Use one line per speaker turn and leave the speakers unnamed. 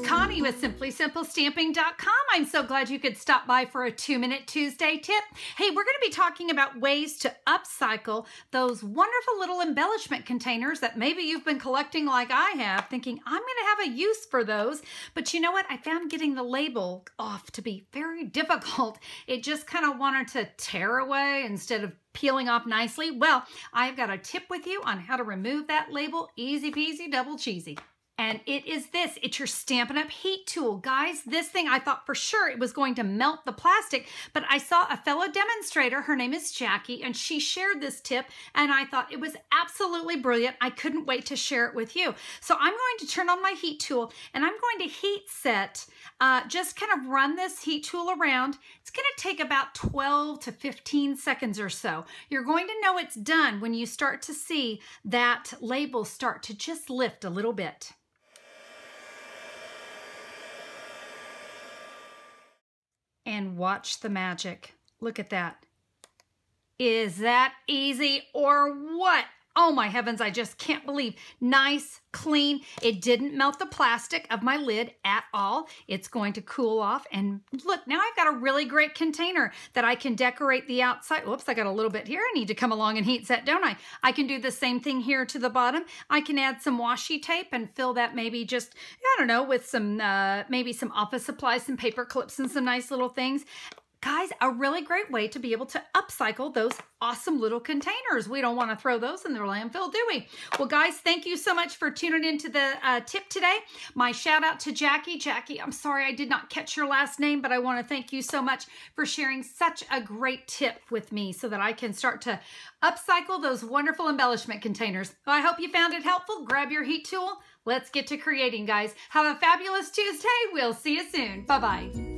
Connie with SimplySimpleStamping.com. I'm so glad you could stop by for a 2-Minute Tuesday tip. Hey, we're going to be talking about ways to upcycle those wonderful little embellishment containers that maybe you've been collecting like I have, thinking I'm going to have a use for those. But you know what? I found getting the label off to be very difficult. It just kind of wanted to tear away instead of peeling off nicely. Well, I've got a tip with you on how to remove that label. Easy peasy, double cheesy. And it is this. It's your Stampin' Up! Heat tool. Guys, this thing, I thought for sure it was going to melt the plastic, but I saw a fellow demonstrator, her name is Jackie, and she shared this tip, and I thought it was absolutely brilliant. I couldn't wait to share it with you. So I'm going to turn on my heat tool, and I'm going to heat set, just kind of run this heat tool around. It's going to take about 12 to 15 seconds or so. You're going to know it's done when you start to see that label start to just lift a little bit. And watch the magic. Look at that. Is that easy or what? Oh my heavens, I just can't believe. Nice, clean. It didn't melt the plastic of my lid at all. It's going to cool off. And look, now I've got a really great container that I can decorate the outside. Whoops, I got a little bit here. I need to come along and heat set, don't I? I can do the same thing here to the bottom. I can add some washi tape and fill that maybe just, I don't know, with some, maybe some office supplies, some paper clips and some nice little things. Guys, a really great way to be able to upcycle those awesome little containers. We don't want to throw those in the landfill, do we? Well, guys, thank you so much for tuning into the tip today. My shout out to Jackie. Jackie, I'm sorry I did not catch your last name, but I want to thank you so much for sharing such a great tip with me so that I can start to upcycle those wonderful embellishment containers. Well, I hope you found it helpful. Grab your heat tool. Let's get to creating, guys. Have a fabulous Tuesday. We'll see you soon. Bye-bye.